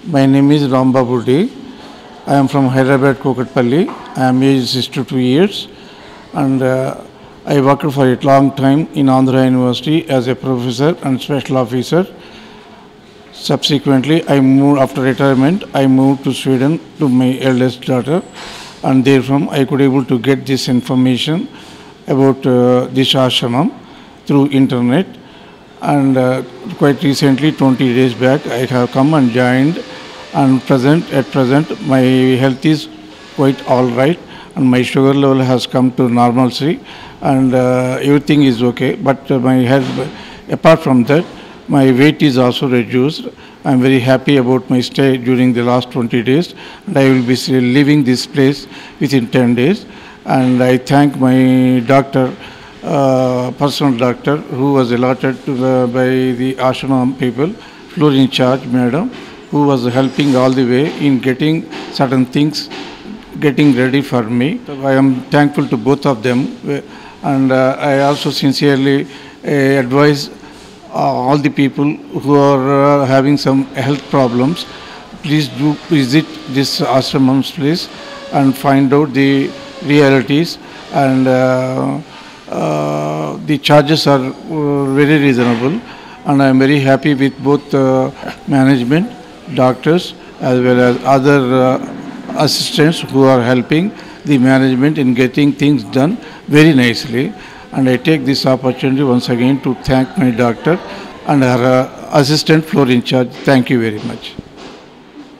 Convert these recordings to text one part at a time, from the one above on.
My name is Ram Babu D. I am from Hyderabad, Kokatpalli. I am aged 62 years and I worked for a long time in Andhra University as a professor and special officer. Subsequently, I moved after retirement. I moved to Sweden to my eldest daughter, and therefrom I could able to get this information about this ashramam through internet. And quite recently, 20 days back, I have come and joined. And at present, my health is quite all right, and my sugar level has come to normalcy, and everything is okay. But my health, apart from that, my weight is also reduced. I am very happy about my stay during the last 20 days, and I will be leaving this place within 10 days. And I thank my doctor, personal doctor, who was allotted to by the ashram people, floor in charge, madam, who was helping all the way in getting certain things getting ready for me. I am thankful to both of them, and I also sincerely advise all the people who are having some health problems, please do visit this ashram's place and find out the realities, and the charges are very reasonable, and I am very happy with both management, doctors, as well as other assistants who are helping the management in getting things done very nicely. And I take this opportunity once again to thank my doctor and her assistant floor in charge. Thank you very much.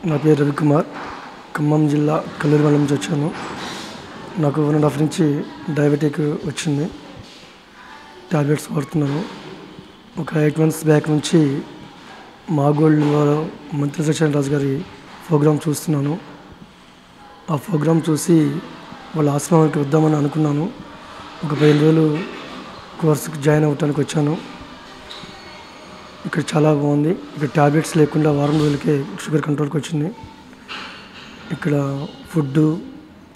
నా పేరు రవికుమార్, ఖమ్మం జిల్లా కల్లూరు మండలం నుంచి వచ్చాను. నాకు 1.5 నుంచి diabetic వచ్చింది. Tablets వాడుతున్నాను. ఒక 8 months బ్యాక్ నుంచి మా గోల్డ్ మంత్రి సత్యనారాయణ రాజు గారి ప్రోగ్రాం చూస్తున్నాను. ఆ ప్రోగ్రాం చూసి వాళ్ళ ఆశ్రమానికి వద్దామని అనుకున్నాను. ఒక 15 రోజులు కోర్సుకి జాయిన్ అవ్వడానికి వచ్చాను. ఇక్కడ చాలా బాగుంది. ఇక్కడ టాబ్లెట్స్ లేకుండా వారం రోజులకే షుగర్ కంట్రోల్కి వచ్చింది. ఇక్కడ ఫుడ్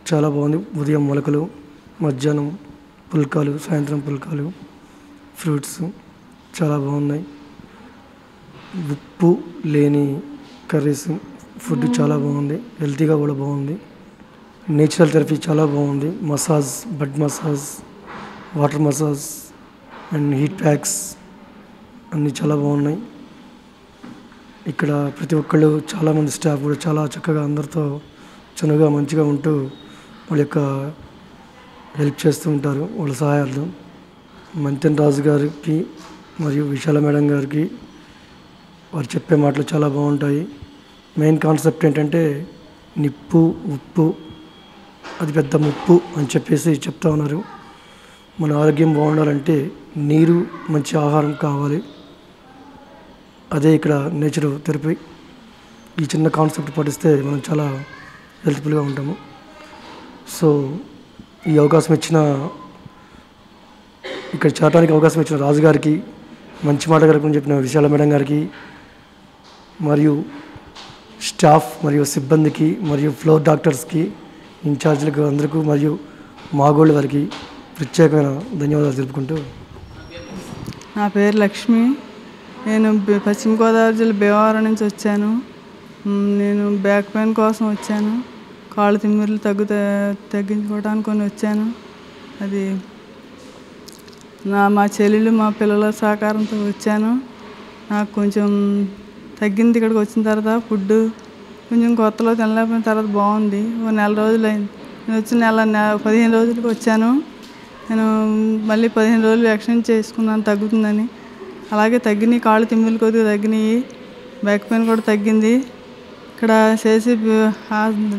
చాలా బాగుంది. ఉదయం మొలకలు, మధ్యాహ్నం పుల్కాలు, సాయంత్రం పుల్కాలు, ఫ్రూట్స్ చాలా బాగున్నాయి. ఉప్పు లేని కర్రీస్, ఫుడ్ చాలా బాగుంది. హెల్తీగా కూడా బాగుంది. నేచురల్ థెరపీ చాలా బాగుంది. Massage, bed massage, water massage and heat packs అన్నీ చాలా బాగున్నాయి. ఇక్కడ ప్రతి ఒక్కళ్ళు, చాలామంది స్టాఫ్ కూడా చాలా చక్కగా అందరితో చనువుగా మంచిగా ఉంటూ వాళ్ళ యొక్క హెల్ప్ చేస్తూ ఉంటారు. వాళ్ళ సహాయాలు మంతెన్ రాజు గారికి మరియు విశాల మేడం గారికి వారు చెప్పే మాటలు చాలా బాగుంటాయి. మెయిన్ కాన్సెప్ట్ ఏంటంటే నిప్పు, ఉప్పు అది పెద్ద ముప్పు అని చెప్పేసి చెప్తా ఉన్నారు. మన ఆరోగ్యం బాగుండాలంటే నీరు, మంచి ఆహారం కావాలి. అదే ఇక్కడ నేచురల్ థెరపీ. ఈ చిన్న కాన్సెప్ట్ పాటిస్తే మనం చాలా హెల్త్ఫుల్గా ఉంటాము. సో ఈ అవకాశం ఇచ్చిన, ఇక్కడ చేరడానికి అవకాశం ఇచ్చిన రాజు గారికి, మంచి మాట గారికి చెప్పిన విశాల మేడం గారికి, మరియు స్టాఫ్ మరియు సిబ్బందికి, మరియు ఫ్లోర్ డాక్టర్స్కి, ఇన్ఛార్జీలకు అందరికీ, మరియు మాగోళ్ళ వారికి ప్రత్యేకమైన ధన్యవాదాలు తెలుపుకుంటూ. నా పేరు లక్ష్మి. నేను పశ్చిమ గోదావరి జిల్లా భీమవరం నుంచి వచ్చాను. నేను బ్యాక్ పెయిన్ కోసం వచ్చాను. కాళ్ళు తిమ్మిర్లు తగ్గించుకోవడానికి కొని వచ్చాను. అది మా చెల్లెలు, మా పిల్లల సహకారంతో వచ్చాను. నాకు కొంచెం తగ్గింది. ఇక్కడికి వచ్చిన తర్వాత ఫుడ్ కొంచెం కొత్తలో తినలేకపోయిన తర్వాత బాగుంది. ఓ 4 రోజులు అయింది. నేను వచ్చిన 15 రోజులకి వచ్చాను. నేను మళ్ళీ 15 రోజులు ఎక్స్టెండ్ చేసుకున్నాను తగ్గుతుందని. అలాగే తగ్గినాయి. కాళ్ళు తిమ్మిలు కొద్దిగా తగ్గినాయి. బ్యాక్ పెయిన్ కూడా తగ్గింది. ఇక్కడ చేసి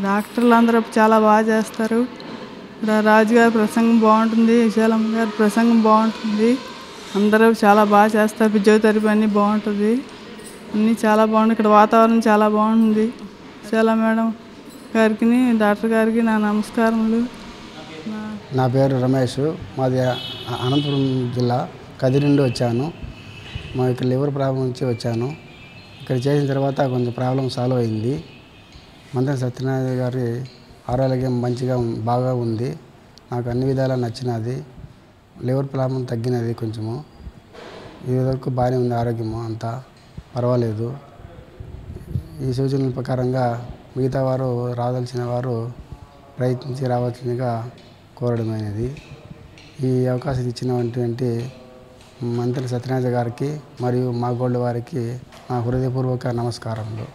డాక్టర్లు అందరూ చాలా బాగా చేస్తారు. ఇక్కడ రాజుగారి ప్రసంగం బాగుంటుంది, విశాలమ్మ గారి ప్రసంగం బాగుంటుంది. అందరూ చాలా బాగా చేస్తారు. ఫిజియోథెరపీ అన్నీ బాగుంటుంది. అన్నీ చాలా బాగుంది. ఇక్కడ వాతావరణం చాలా బాగుంటుంది. విశాల మేడం గారికి, డాక్టర్ గారికి నా నమస్కారములు. నా పేరు రమేష్. మాది అనంతపురం జిల్లా కదిరి నుండి వచ్చాను. మా ఇక్కడ లివర్ ప్రాబ్లం నుంచి వచ్చాను. ఇక్కడ చేసిన తర్వాత కొంచెం ప్రాబ్లం సాల్వ్ అయింది. మంత్రి సత్యనారాయణ గారి ఆరోగ్యం మంచిగా బాగా ఉంది. నాకు అన్ని విధాలా నచ్చినది. లివర్ ప్రాబ్లం తగ్గినది కొంచెము. ఈ వరకు బాగానే ఉంది. ఆరోగ్యము అంతా పర్వాలేదు. ఈ సూచనల ప్రకారంగా మిగతా వారు రావాల్సిన వారు ప్రయత్నించి రావాల్సిందిగా కోరడమైనది. ఈ అవకాశం ఇచ్చినటువంటి మంత్రి సత్యనారాయణ గారికి మరియు మా గోల్డ్ వారికి నా హృదయపూర్వక నమస్కారములు.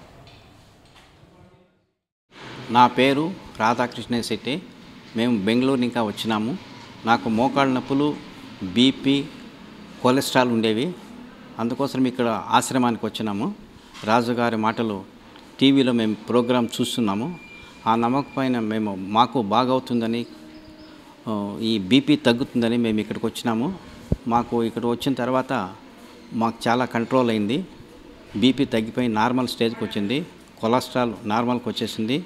నా పేరు రాధాకృష్ణ శెట్టి. మేము బెంగళూరు ఇంకా వచ్చినాము. నాకు మోకాళ్ళ నొప్పులు, బీపీ, కొలెస్ట్రాల్ ఉండేవి. అందుకోసం ఇక్కడ ఆశ్రమానికి వచ్చినాము. రాజుగారి మాటలు టీవీలో మేము ప్రోగ్రాం చూస్తున్నాము. ఆ నమ్మకం పైన మాకు బాగవుతుందని, ఈ బీపీ తగ్గుతుందని మేము ఇక్కడికి వచ్చినాము. మాకు ఇక్కడ వచ్చిన తర్వాత మాకు చాలా కంట్రోల్ అయింది. బీపీ తగ్గిపోయి నార్మల్ స్టేజ్కి వచ్చింది. కొలెస్ట్రాల్ నార్మల్కి వచ్చేసింది.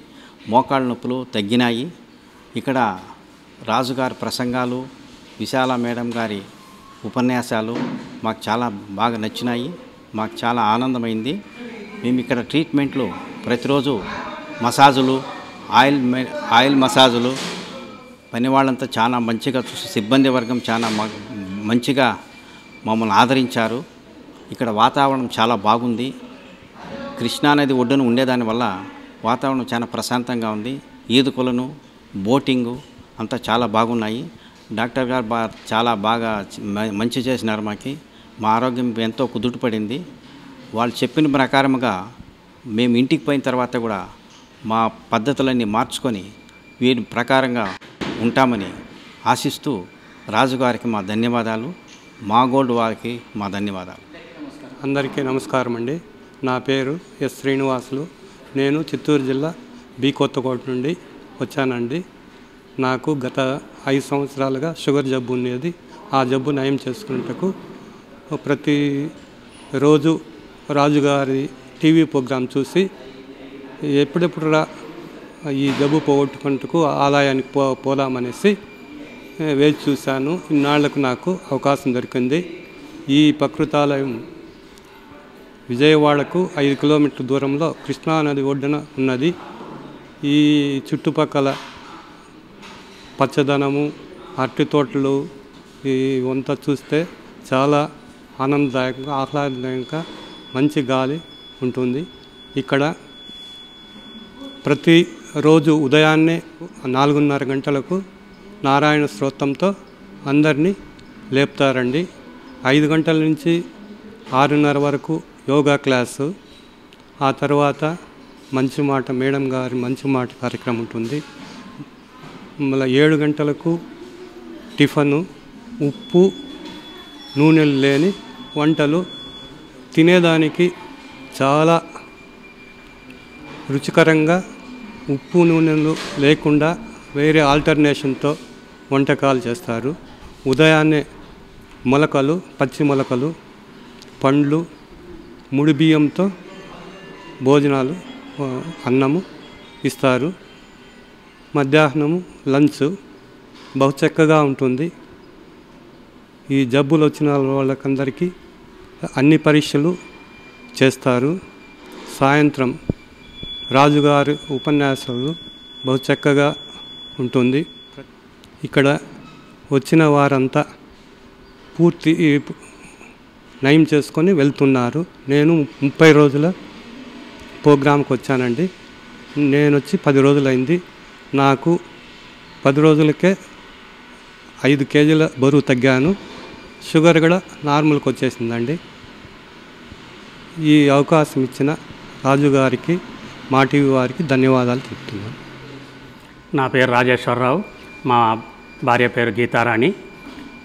మోకాళ్ళ నొప్పులు తగ్గినాయి. ఇక్కడ రాజుగారి ప్రసంగాలు, విశాల మేడం గారి ఉపన్యాసాలు మాకు చాలా బాగా నచ్చినాయి. మాకు చాలా ఆనందమైంది. మేము ఇక్కడ ట్రీట్మెంట్లు ప్రతిరోజు మసాజులు, ఆయిల్ మసాజులు, పని వాళ్ళంతా చాలా మంచిగా చూసి, సిబ్బంది వర్గం చాలా మంచిగా మమ్మల్ని ఆదరించారు. ఇక్కడ వాతావరణం చాలా బాగుంది. కృష్ణానది ఒడ్డున ఉండేదానివల్ల వాతావరణం చాలా ప్రశాంతంగా ఉంది. ఈదుకొలను, బోటింగు అంతా చాలా బాగున్నాయి. డాక్టర్ గారు చాలా బాగా మంచి చేసినారు. మా ఆరోగ్యం ఎంతో కుదుటపడింది. వాళ్ళు చెప్పిన ప్రకారముగా మేము ఇంటికి పోయిన తర్వాత కూడా మా పద్ధతులన్నీ మార్చుకొని వీరి ప్రకారంగా ఉంటామని ఆశిస్తూ రాజుగారికి మా ధన్యవాదాలు, మా గోల్డ్ వారికి మా ధన్యవాదాలు. అందరికీ నమస్కారం అండి. నా పేరు ఎస్ శ్రీనివాసులు. నేను చిత్తూరు జిల్లా బి కొత్తకోట నుండి వచ్చానండి. నాకు గత 5 సంవత్సరాలుగా షుగర్ జబ్బు ఉండేది. ఆ జబ్బు నయం చేసుకునేందుకు ప్రతిరోజు రాజుగారి టీవీ ప్రోగ్రాం చూసి ఎప్పుడెప్పుడు ఈ జబ్బు పోగొట్టుకుంటూ ఆలయానికి పోదామనేసి వేచి చూశాను. ఇన్నాళ్లకు నాకు అవకాశం దొరికింది. ఈ ప్రకృతాలయం విజయవాడకు 5 కిలోమీటర్ల దూరంలో కృష్ణానది ఒడ్డున ఉన్నది. ఈ చుట్టుపక్కల పచ్చదనము, అరటి తోటలు ఇవంతా చూస్తే చాలా ఆనందదాయకంగా, ఆహ్లాదదాయకంగా మంచి గాలి ఉంటుంది. ఇక్కడ ప్రతిరోజు ఉదయాన్నే 4:30 గంటలకు నారాయణ స్తోత్రంతో అందరినీ లేపుతారండి. 5 గంటల నుంచి 6:30 వరకు యోగా క్లాసు. ఆ తర్వాత మంచి మాట మేడం గారి మంచి మాట కార్యక్రమం ఉంటుంది. మళ్ళీ 7 గంటలకు టిఫను, ఉప్పు నూనెలు లేని వంటలు తినేదానికి చాలా రుచికరంగా, ఉప్పు నూనెలు లేకుండా వేరే ఆల్టర్నేషన్తో వంటకాలు చేస్తారు. ఉదయాన్నే మొలకలు, పచ్చి మొలకలు, పండ్లు, ముడి బియ్యంతో భోజనాలు, అన్నము ఇస్తారు. మధ్యాహ్నము లంచ్ బహు చక్కగా ఉంటుంది. ఈ జబ్బులు వచ్చిన వాళ్ళకందరికీ అన్ని పరీక్షలు చేస్తారు. సాయంత్రం రాజుగారి ఉపన్యాసాలు బహు చక్కగా ఉంటుంది. ఇక్కడ వచ్చిన వారంతా పూర్తి నయం చేసుకొని వెళ్తున్నారు. నేను 30 రోజుల ప్రోగ్రాంకి వచ్చానండి. నేను వచ్చి 10 రోజులైంది. నాకు 10 రోజులకే 5 కేజీల బరువు తగ్గాను. షుగర్ కూడా నార్మల్కి వచ్చేసిందండి. ఈ అవకాశం ఇచ్చిన రాజుగారికి, మా టీవీ వారికి ధన్యవాదాలు చెప్తున్నాను. నా పేరు రాజేశ్వరరావు. మా భార్య పేరు గీతారాణి.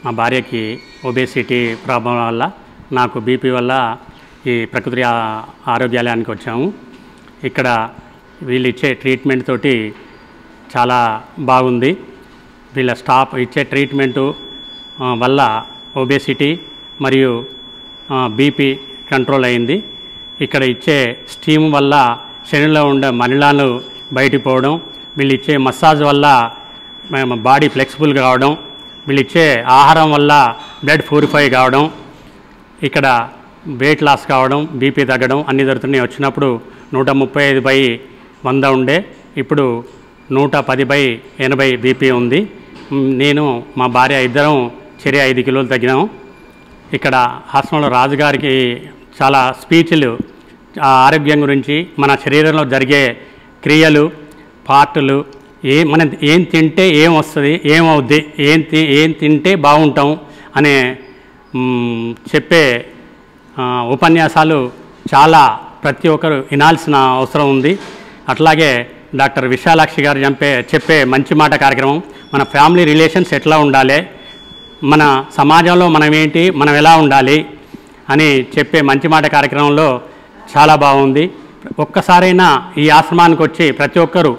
మా భార్యకి ఒబేసిటీ ప్రాబ్లం వల్ల, నాకు బీపీ వల్ల ఈ ప్రకృతి ఆరోగ్యాలయానికి వచ్చాము. ఇక్కడ వీళ్ళు ఇచ్చే ట్రీట్మెంట్ తోటి చాలా బాగుంది. వీళ్ళ స్టాఫ్ ఇచ్చే ట్రీట్మెంటు వల్ల ఒబేసిటీ మరియు బీపీ కంట్రోల్ అయింది. ఇక్కడ ఇచ్చే స్టీమ్ వల్ల శరీరంలో ఉండే మలినాలు బయటికి పోవడం, వీళ్ళు ఇచ్చే మసాజ్ వల్ల బాడీ ఫ్లెక్సిబుల్ కావడం, వీళ్ళు ఇచ్చే ఆహారం వల్ల బ్లడ్ ప్యూరిఫై కావడం, ఇక్కడ వెయిట్ లాస్ కావడం, బీపీ తగ్గడం అన్నీ జరుగుతున్నాయి. వచ్చినప్పుడు 135/100 ఉండే, ఇప్పుడు 110/80 బీపీ ఉంది. నేను మా భార్య ఇద్దరం 5 కిలోలు తగ్గినాము. ఇక్కడ హాస్పిటల్లో రాజుగారికి చాలా స్పీచ్లు ఆరోగ్యం గురించి, మన శరీరంలో జరిగే క్రియలు, పార్టులు, మనం ఏం తింటే ఏం వస్తుంది, ఏమవుద్ది, ఏం తింటే బాగుంటాం అనే చెప్పే ఉపన్యాసాలు చాలా ప్రతి ఒక్కరు వినాల్సిన అవసరం ఉంది. అట్లాగే డాక్టర్ విశాలాక్షి గారు చెప్పే మంచి మాట కార్యక్రమం, మన ఫ్యామిలీ రిలేషన్స్ ఎట్లా ఉండాలి, మన సమాజంలో మనం ఎలా ఉండాలి అని చెప్పే మంచి మాట కార్యక్రమంలో చాలా బాగుంది. ఒక్కసారైనా ఈ ఆశ్రమానికి వచ్చి ప్రతి ఒక్కరూ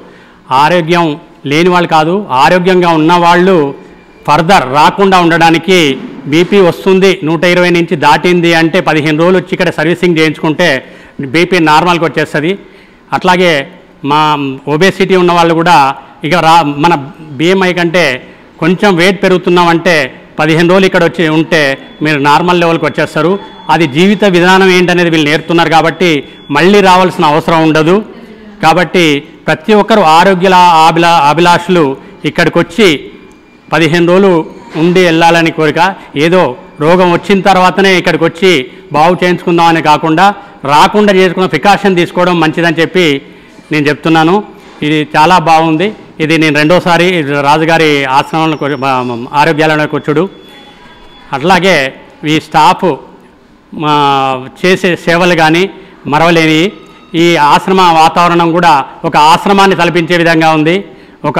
ఆరోగ్యం లేని వాళ్ళు కాదు, ఆరోగ్యంగా ఉన్నవాళ్ళు ఫర్దర్ రాకుండా ఉండడానికి బీపీ వస్తుంది 120 నుంచి దాటింది అంటే 15 రోజులు వచ్చి ఇక్కడ సర్వీసింగ్ చేయించుకుంటే బీపీ నార్మల్కి వచ్చేస్తుంది. అట్లాగే మా ఒబేసిటీ ఉన్న వాళ్ళు కూడా ఇక మన బిఎంఐ కంటే కొంచెం వెయిట్ పెరుగుతున్నామంటే 15 రోజులు ఇక్కడ వచ్చి ఉంటే మీరు నార్మల్ లెవెల్కి వచ్చేస్తారు. అది జీవిత విధానం ఏంటనేది వీళ్ళు నేర్పుతున్నారు కాబట్టి మళ్ళీ రావాల్సిన అవసరం ఉండదు. కాబట్టి ప్రతి ఒక్కరు అభిలాషులు ఇక్కడికి వచ్చి 15 రోజులు ఉండి వెళ్ళాలని కోరిక. ఏదో రోగం వచ్చిన తర్వాతనే ఇక్కడికి వచ్చి బాగు చేయించుకుందామని కాకుండా రాకుండా చేసుకున్న ప్రికాషన్ తీసుకోవడం మంచిదని చెప్పి నేను చెప్తున్నాను. ఇది చాలా బాగుంది. ఇది నేను రెండోసారి రాజుగారి ఆశ్రమంలో ఆరోగ్యాలయంలోకి వచ్చుడు. అట్లాగే ఈ స్టాఫ్ చేసే సేవలు కానీ మరవలేని ఈ ఆశ్రమ వాతావరణం కూడా ఒక ఆశ్రమాన్ని తలపించే విధంగా ఉంది. ఒక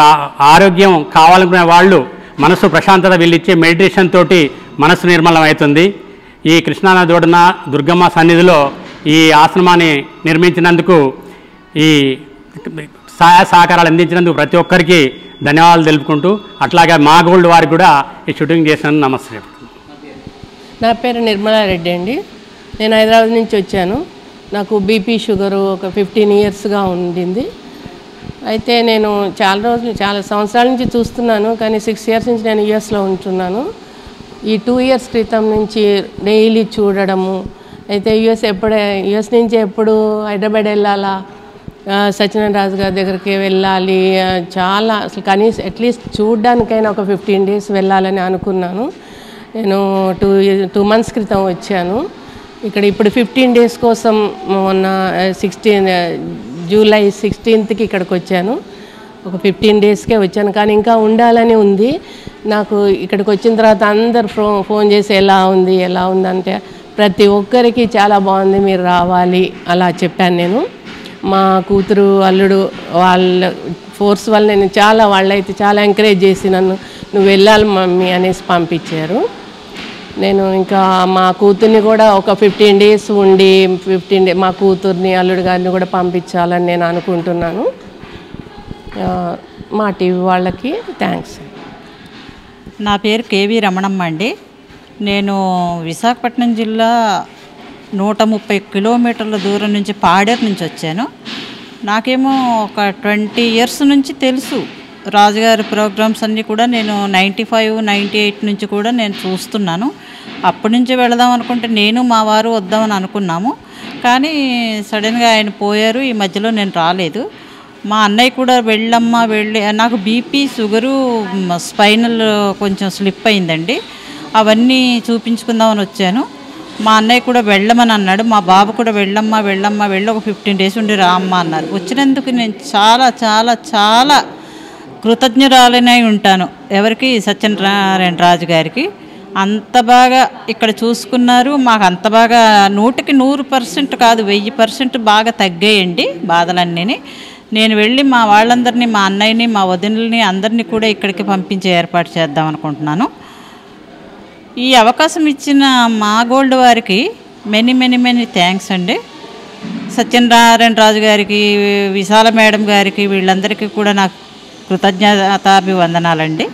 ఆరోగ్యం కావాలనుకునే వాళ్ళు మనసు ప్రశాంతత వీళ్ళిచ్చే మెడిటేషన్ తోటి మనసు నిర్మలం అవుతుంది. ఈ కృష్ణానది ఒడ్డున దుర్గమ్మ సన్నిధిలో ఈ ఆశ్రమాన్ని నిర్మించినందుకు, ఈ సహాయ సహకారాలు అందించినందుకు ప్రతి ఒక్కరికి ధన్యవాదాలు తెలుపుకుంటూ, అట్లాగే మా గోల్డ్ వారికి కూడా ఈ షూటింగ్ చేసినందుకు నమస్తే. నా పేరు నిర్మలారెడ్డి అండి. నేను హైదరాబాద్ నుంచి వచ్చాను. నాకు బీపీ షుగరు ఒక 15 ఇయర్స్గా ఉండింది. అయితే నేను చాలా సంవత్సరాల నుంచి చూస్తున్నాను, కానీ 6 ఇయర్స్ నుంచి నేను యూఎస్లో ఉంటున్నాను. ఈ 2 ఇయర్స్ క్రితం నుంచి డైలీ చూడడము. అయితే యూఎస్ నుంచి ఎప్పుడు హైదరాబాద్ వెళ్ళాలా, సత్యనారాయణ రాజు గారి దగ్గరికి వెళ్ళాలి, చాలా అసలు కనీసం అట్లీస్ట్ చూడడానికైనా ఒక 15 డేస్ వెళ్ళాలని అనుకున్నాను. నేను 2 మంత్స్ క్రితం వచ్చాను ఇక్కడ. ఇప్పుడు 15 డేస్ కోసం మొన్న జూలై 16కి ఇక్కడికి వచ్చాను. ఒక 15 డేస్కే వచ్చాను, కానీ ఇంకా ఉండాలని ఉంది నాకు. ఇక్కడికి వచ్చిన తర్వాత అందరు ఫోన్ చేసి ఎలా ఉందంటే ప్రతి ఒక్కరికి చాలా బాగుంది, మీరు రావాలి అలా చెప్పాను నేను. మా కూతురు అల్లుడు వాళ్ళ ఫోర్స్ వల్ల వాళ్ళైతే చాలా ఎంకరేజ్ చేసి నువ్వు వెళ్ళాలి మమ్మీ అనేసి పంపించారు. నేను ఇంకా మా కూతుర్ని కూడా ఒక 15 డేస్ ఉండి మా కూతుర్ని అల్లుడు గారిని కూడా పంపించాలని నేను అనుకుంటున్నాను. మా టీవీ వాళ్ళకి థ్యాంక్స్. నా పేరు కేవీ రమణమ్మ అండి. నేను విశాఖపట్నం జిల్లా 130 కిలోమీటర్ల దూరం నుంచి పాడేరు నుంచి వచ్చాను. నాకేమో ఒక 20 ఇయర్స్ నుంచి తెలుసు రాజుగారి ప్రోగ్రామ్స్ అన్నీ కూడా. నేను 95, 98 నుంచి కూడా నేను చూస్తున్నాను. అప్పటి నుంచి వెళదాం అనుకుంటే నేను మా వారు వద్దామని అనుకున్నాము, కానీ సడన్గా ఆయన పోయారు. ఈ మధ్యలో నేను రాలేదు. మా అన్నయ్య కూడా నాకు బీపీ షుగరు స్పైనల్ కొంచెం స్లిప్ అయిందండి. అవన్నీ చూపించుకుందామని వచ్చాను. మా అన్నయ్య కూడా వెళ్ళమని అన్నాడు. మా బాబు కూడా వెళ్ళి ఒక 15 డేస్ ఉండి రామ్మ అన్నారు. వచ్చినందుకు నేను చాలా చాలా చాలా కృతజ్ఞురాలనై ఉంటాను. ఎవరికి? సత్యనారాయణ రాజు గారికి. అంత బాగా ఇక్కడ చూసుకున్నారు. మాకు అంత బాగా 100కి 100% కాదు 1000% బాగా తగ్గాయండి బాధలన్నీ. నేను వెళ్ళి మా వాళ్ళందరినీ, మా అన్నయ్యని, మా వదినల్ని అందరినీ కూడా ఇక్కడికి పంపించే ఏర్పాటు చేద్దాం అనుకుంటున్నాను. ఈ అవకాశం ఇచ్చిన మా గోల్డ్ వారికి మెనీ థ్యాంక్స్ అండి. సత్యనారాయణ రాజు గారికి, విశాల మేడం గారికి, వీళ్ళందరికీ కూడా నాకు కృతజ్ఞతాభివందనాలండి.